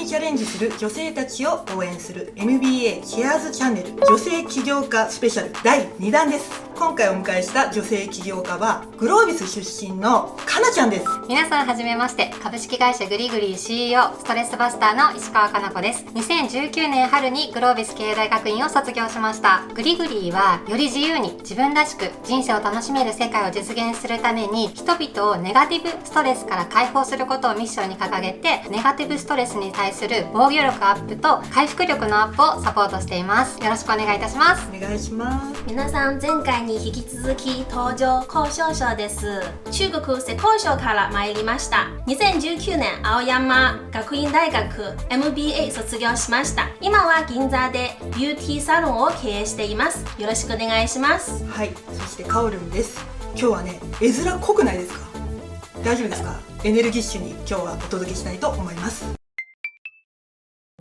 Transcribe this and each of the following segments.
チャレンジする女性たちを応援する MBA シェアーズチャンネル女性起業家スペシャル第2弾です。今回お迎えした女性起業家はグロービス出身のかなちゃんです。皆さんはじめまして。株式会社グリグリ CEO ストレスバスターの石川かな子です。2019年春にグロービス経営大学院を卒業しました。グリグリはより自由に自分らしく人生を楽しめる世界を実現するために、人々をネガティブストレスから解放することをミッションに掲げて、ネガティブストレスに対する防御力アップと回復力のアップをサポートしています。よろしくお願いいたします。お願いします。皆さん、前回に引き続き登場交渉者です。中国浙江省から参りました。2019年青山学院大学 MBA 卒業しました。今は銀座でビューティーサロンを経営しています。よろしくお願いします。はい、そしてカオルンです。今日はね、絵面濃くないですか？大丈夫ですか？エネルギッシュに今日はお届けしたいと思います。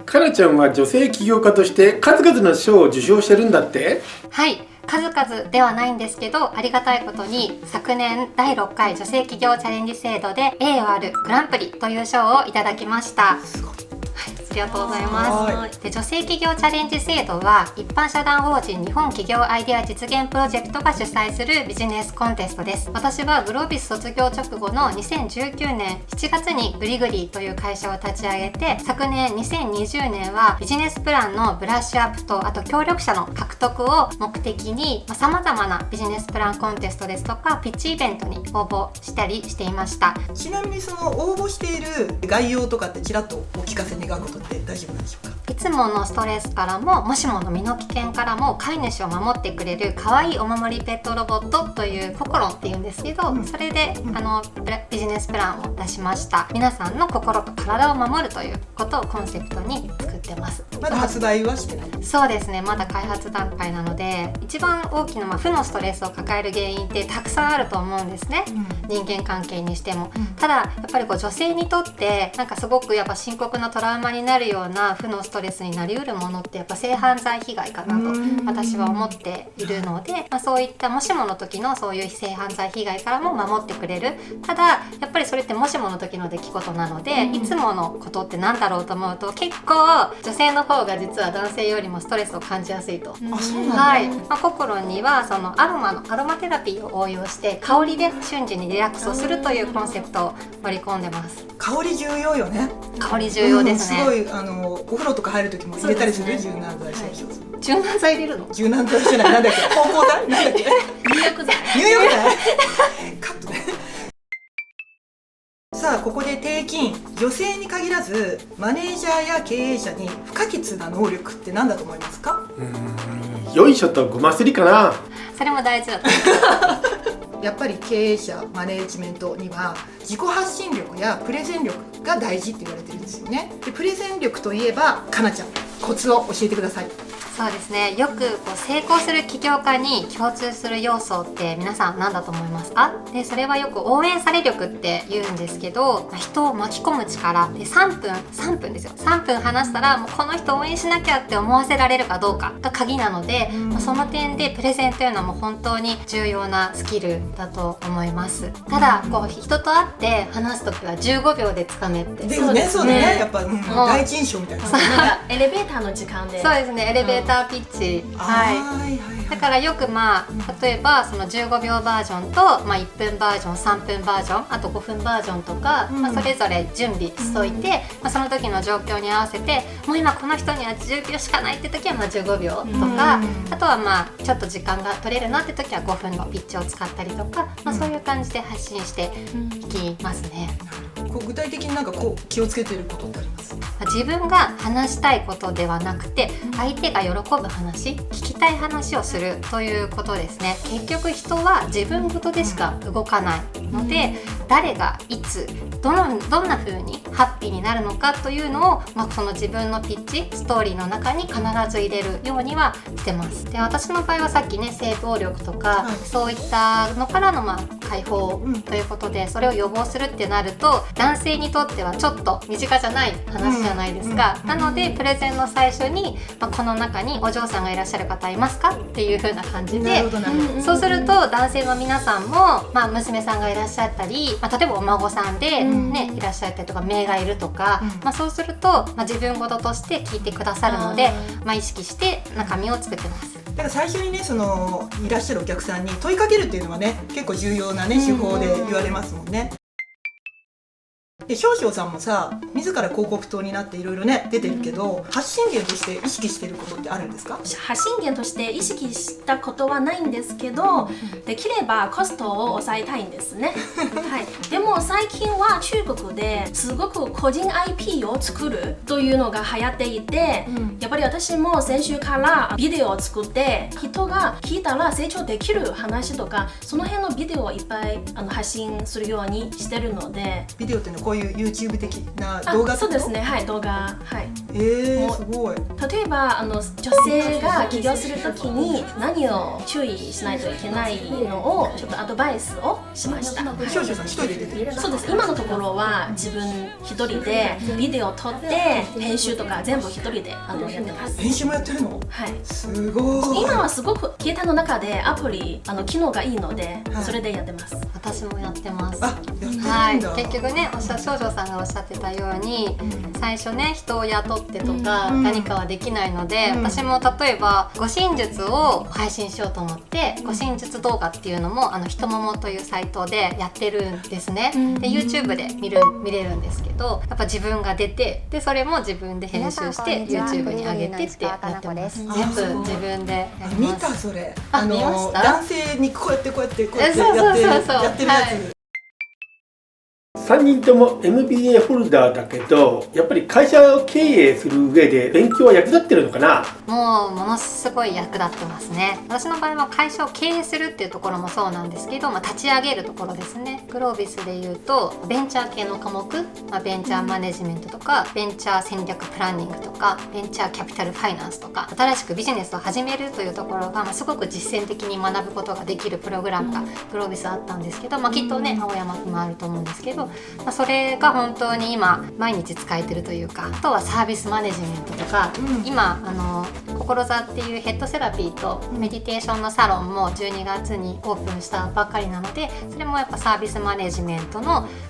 かなちゃんは女性起業家として数々の賞を受賞してるんだって？はい、数々ではないんですけど、ありがたいことに昨年第6回女性起業チャレンジ制度で栄誉あるグランプリという賞をいただきました。すごい。ありがとうございます。で、女性企業チャレンジ制度は一般社団法人日本企業アイデア実現プロジェクトが主催するビジネスコンテストです。私はグロービス卒業直後の2019年7月にグリグリという会社を立ち上げて、昨年2020年はビジネスプランのブラッシュアップと、あと協力者の獲得を目的にさまざまなビジネスプランコンテストですとかピッチイベントに応募したりしていました。ちなみにその応募している概要とかってちらっとお聞かせ願うことって大丈夫なんでしょうか？いつものストレスからも、もしもの身の危険からも飼い主を守ってくれる可愛いお守りペットロボットという心っていうんですけど、それでビジネスプランを出しました。皆さんの心と体を守るということをコンセプトに作ってます。まだ発売はしてない？そうですね、まだ開発段階なので、一番大きな負のストレスを抱える原因ってたくさんあると思うんですね、人間関係にしても。ただやっぱり女性にとってなんかすごくやっぱ深刻なトラウマになるような負のストレスになりうるものってやっぱ性犯罪被害かなと私は思っているので、そういったもしもの時のそういう性犯罪被害からも守ってくれる。ただやっぱりそれってもしもの時の出来事なので、いつものことってなんだろうと思うと、結構女性の方が実は男性よりもストレスを感じやすいと。あ、そうなんだ。はい、心にはそのアロマテラピーを応用して香りで瞬時にリラックスをするというコンセプトを盛り込んでます。香り重要よね。香り重要ですね。すごいお風呂とか入る時も入れたりする、柔軟剤。柔軟剤入れるの？柔軟剤じゃない、なんだっけ、芳香剤、なんだっけ、入浴剤カットね。さあ、ここで提金、女性に限らずマネージャーや経営者に不可欠な能力って何だと思いますか？よいしょとごますりかな。それも大事だとやっぱり経営者、マネージメントには自己発信力やプレゼン力が大事って言われてるんですよね。で、プレゼン力といえばかなちゃん、コツを教えてください。そうですね、よく成功する起業家に共通する要素って皆さん何だと思いますか？で、それはよく応援され力って言うんですけど、人を巻き込む力で、3分ですよ。3分話したらもうこの人応援しなきゃって思わせられるかどうかが鍵なので、その点でプレゼンというのはもう本当に重要なスキルだと思います。ただ人と会って話すときは15秒でつかめって。そうですね、やっぱ、第一印象みたいな。エレベーターの時間で。そうですね、エレベーターピッチ、だからよく例えばその15秒バージョンと、1分バージョン、3分バージョン、あと5分バージョンとか、それぞれ準備しといて、その時の状況に合わせて、もう今この人には10秒しかないって時は15秒とか、あとはちょっと時間が取れるなって時は5分のピッチを使ったりとか、そういう感じで発信していきますね。具体的になんか気をつけてることってあります？自分が話したいことではなくて、相手が喜ぶ話、聞きたい話をするということですね。結局人は自分ごとでしか動かないので、誰がいつどんな風にハッピーになるのかというのを、その自分のピッチストーリーの中に必ず入れるようにはしてます。で、私の場合はさっきね、性暴力とか、そういったのからの解放ということで、それを予防するってなると男性にとってはちょっと身近じゃない話じゃないですか、なのでプレゼンの最初に、この中にお嬢さんがいらっしゃる方いますかっていう風な感じで、そうすると男性の皆さんも、娘さんがいらっしゃったり、例えばお孫さんで、ねいらっしゃったりとか姪がいるとか、そうすると、自分事として聞いてくださるので、意識して中身を作ってます。だから最初にねいらっしゃるお客さんに問いかけるっていうのはね結構重要なね手法で言われますもんね。で少々さんもさ自ら広告塔になっていろいろね出てるけど、発信源として意識してることってあるんですか？発信源として意識したことはないんですけど、できればコストを抑えたいんですねはい、でも最近は中国ですごく個人 IP を作るというのが流行っていて、やっぱり私も先週からビデオを作って人が聞いたら成長できる話とか、その辺のビデオをいっぱい発信するようにしてるので。ビデオっていうのはこういう YouTube 的な動画？そうですね、はい、動画、はい。すごい。例えば女性が起業するときに何を注意しないといけないのをちょっとアドバイスをしました。少々さん一人で出てる？そうです。今のところは自分一人でビデオを撮って編集とか全部一人でやってます。編集もやってるの？はい。すごい。今はすごく携帯の中でアプリ機能がいいので、それでやってます。私もやってます。やってるんだ。はい。結局ね、少女さんがおっしゃってたように、最初ね人を雇ってとか何かはできないので、私も例えば護身術を配信しようと思って護身術動画っていうのもひとももというサイトでやってるんですね。で YouTube で見れるんですけど、やっぱ自分が出て、でそれも自分で編集して YouTube に上げてってやってます。全部自分でやります。見たそれ。見ました？男性にこうやってやってるやつ。3人とも MBA ホルダーだけど、やっぱり会社を経営する上で勉強は役立ってるのかな？もうものすごい役立ってますね。私の場合は会社を経営するっていうところもそうなんですけど、立ち上げるところですね。グロービスでいうとベンチャー系の科目、ベンチャーマネジメントとかベンチャー戦略プランニングとかベンチャーキャピタルファイナンスとか、新しくビジネスを始めるというところが、すごく実践的に学ぶことができるプログラムがグロービスあったんですけど、きっとね青山もあると思うんですけど、それが本当に今毎日使えてるというか、あとはサービスマネジメントとか、今心座っていうヘッドセラピーとメディテーションのサロンも12月にオープンしたばっかりなので、それもやっぱサービスマネジメント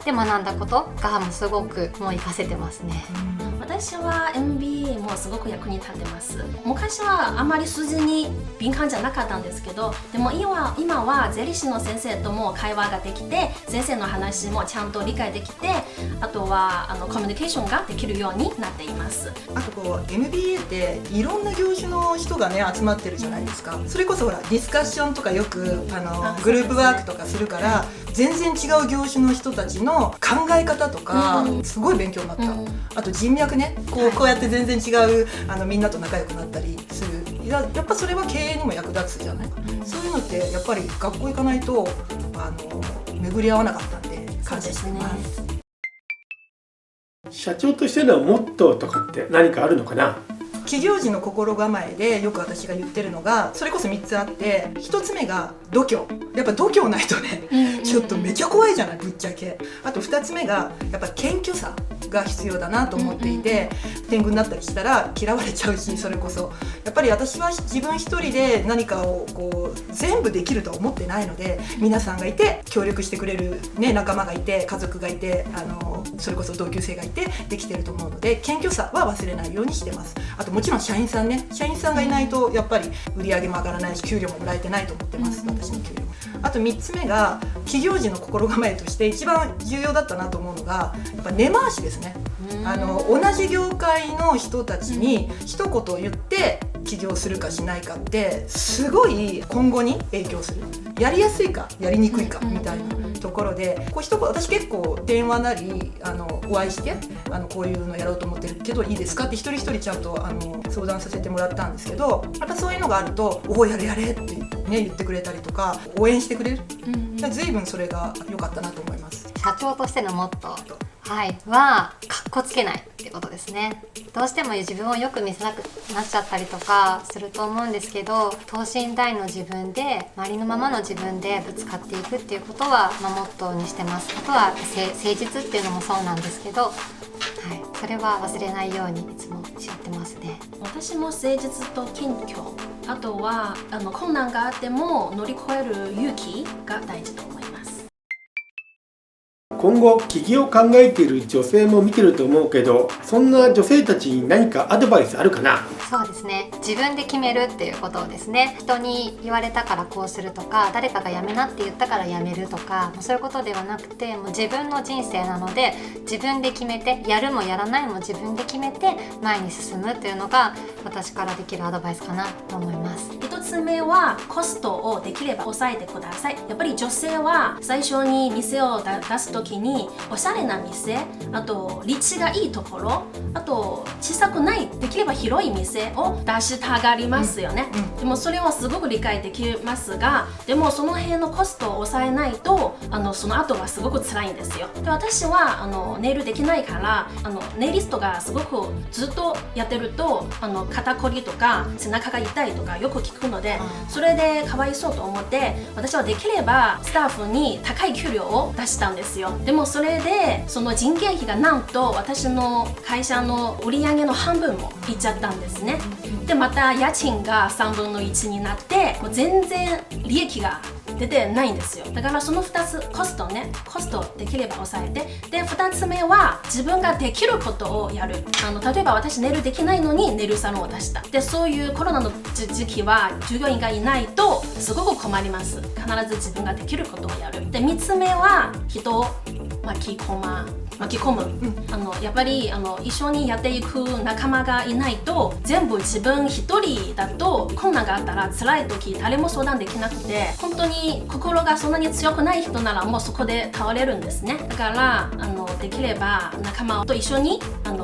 で学んだことがもうすごくもう活かせてますね。私は MBA もすごく役に立ってます。昔はあまり数字に敏感じゃなかったんですけど、でも今は税理士の先生とも会話ができて、先生の話もちゃんと理解できて、あとはコミュニケーションができるようになっています。あとMBA っていろんな業種の人がね集まってるじゃないですか。それこそほらディスカッションとかよくグループワークとかするから、全然違う業種の人たちの考え方とか、すごい勉強になった。あと人脈ね、こうやって全然違うみんなと仲良くなったりする。やっぱそれは経営にも役立つじゃない。そういうのってやっぱり学校行かないと巡り合わなかったんで感謝してます。社長としてのモットーとかって何かあるのかな？起業時の心構えでよく私が言ってるのがそれこそ3つあって、1つ目が度胸。やっぱ度胸ないとねちょっとめちゃ怖いじゃない、ぶっちゃけ。あと2つ目がやっぱ謙虚さが必要だなと思っていて、天狗になったりしたら嫌われちゃうし、それこそやっぱり私は自分一人で何かを全部できるとは思ってないので、皆さんがいて協力してくれる、仲間がいて家族がいてそれこそ同級生がいてできてると思うので、謙虚さは忘れないようにしてます。あともちろん社員さんがいないとやっぱり売り上げも上がらないし、給料ももらえてないと思ってます、私の給料。あと3つ目が起業時の心構えとして一番重要だったなと思うのがやっぱ根回しですね。同じ業界の人たちに一言言って起業するかしないかってすごい今後に影響する。やりやすいかやりにくいかみたいなところで、私結構電話なりお会いしてこういうのやろうと思ってるけどいいですかって一人一人ちゃんと相談させてもらったんですけど、やっぱそういうのがあると「おおやれやれ」って、言ってくれたりとか応援してくれる。随分それが良かったなと思います。社長としてのモットーはかっこつけないってこことですね。どうしても自分をよく見せなくなっちゃったりとかすると思うんですけど、等身大の自分でありのままの自分でぶつかっていくっていうことはモットーにしてます。あとは誠実っていうのもそうなんですけど、はい、それは忘れないようにいつもやってますね。私も誠実と謙虚、あとは困難があっても乗り越える勇気が大事と思います。今後起業を考えている女性も見てると思うけど、そんな女性たちに何かアドバイスあるかな？そうですね、自分で決めるっていうことをですね。人に言われたからこうするとか、誰かがやめなって言ったからやめるとか、そういうことではなくて、もう自分の人生なので自分で決めて、やるもやらないも自分で決めて前に進むっていうのが私からできるアドバイスかなと思います。一つ目はコストをできれば抑えてください。やっぱり女性は最初に店を出す時におしゃれな店、あと立地がいいところ、あと小さくない、できれば広い店を出したがりますよね、でもそれはすごく理解できますが、でもその辺のコストを抑えないとその後はすごく辛いんですよ。で、私はネイルできないからネイリストがすごくずっとやってると肩こりとか背中が痛いとかよく聞くので、それでかわいそうと思って私はできればスタッフに高い給料を出したんですよ。でもそれでその人件費がなんと私の会社の売り上げの半分もいっちゃったんですね。でまた家賃が3分の1になって、もう全然利益が出てないんですよ。だからその2つ、コストできれば抑えて、で2つ目は自分ができることをやる。例えば私ネイルできないのにネイルサロンを出した。でそういうコロナの時期は従業員がいないとすごく困ります。必ず自分ができることをやる。で3つ目は人を巻き込む、やっぱり一緒にやっていく仲間がいないと、全部自分一人だと困難があったら辛い時誰も相談できなくて、本当に心がそんなに強くない人ならもうそこで倒れるんですね。だからできれば仲間と一緒に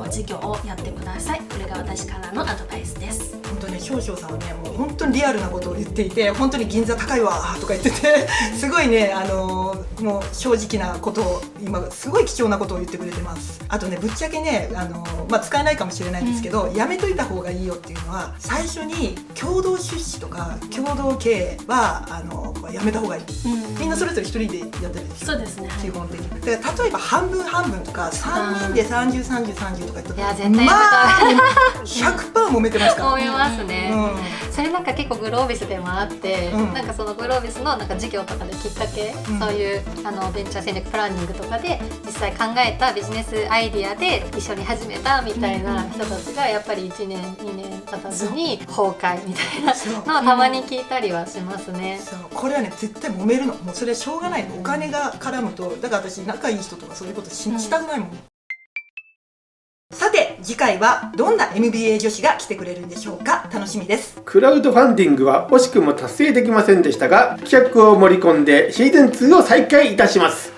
事業をやってください。これが私からのアドバイスです。本当に少々さんはね、もう本当にリアルなことを言っていて、本当に銀座高いわとか言っててすごいね、もう正直なことを、今すごい貴重なことを言ってくれてます。あとね、ぶっちゃけね、使えないかもしれないんですけど、やめといた方がいいよっていうのは、最初に共同出資とか共同経営はやめた方がいい、みんなそれぞれ一人でやってるでしょ。そうですね、基本的に。だから例えば半分半分とか3人で30、30、30とか言ったら、いや絶対やめたい、100% 揉めてますから。思いますね、それなんか結構グロービスでもあって、なんかそのグロービスのなんか事業とかできっかけ、そういうベンチャー戦略プランニングとかで実際考えたビジネスアイディアで一緒に始めたみたいな人たちがやっぱり1年2年経たずに崩壊みたいなのをたまに聞いたりはしますね。そう、これはね絶対揉めるの。もうそれはしょうがないの。お金が絡むと、だから私仲いい人とかそういうことしたくないもん。さて次回はどんな MBA 女子が来てくれるんでしょうか。楽しみです。クラウドファンディングは惜しくも達成できませんでしたが、企画を盛り込んでシーズン2を再開いたします。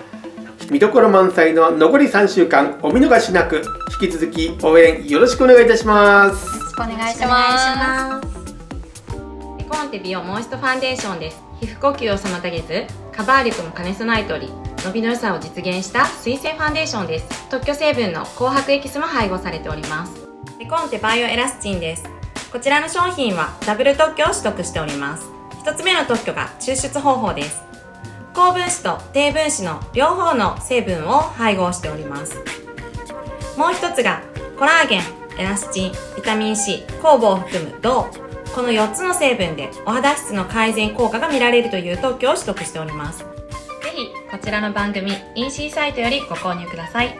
見どころ満載の残り3週間お見逃しなく、引き続き応援よろしくお願いいたします。よろしくお願いします。エコンテビオモイストファンデーションです。皮膚呼吸を妨げずカバー力も兼ね備えており、伸びの良さを実現した水性ファンデーションです。特許成分の紅白エキスも配合されております。エコンテバイオエラスチンです。こちらの商品はダブル特許を取得しております。一つ目の特許が抽出方法です。高分子と低分子の両方の成分を配合しております。もう一つがコラーゲン、エラスチン、ビタミン C、酵母を含む銅、この4つの成分でお肌質の改善効果が見られるという特許を取得しております。ぜひこちらの番組 EC サイトよりご購入ください。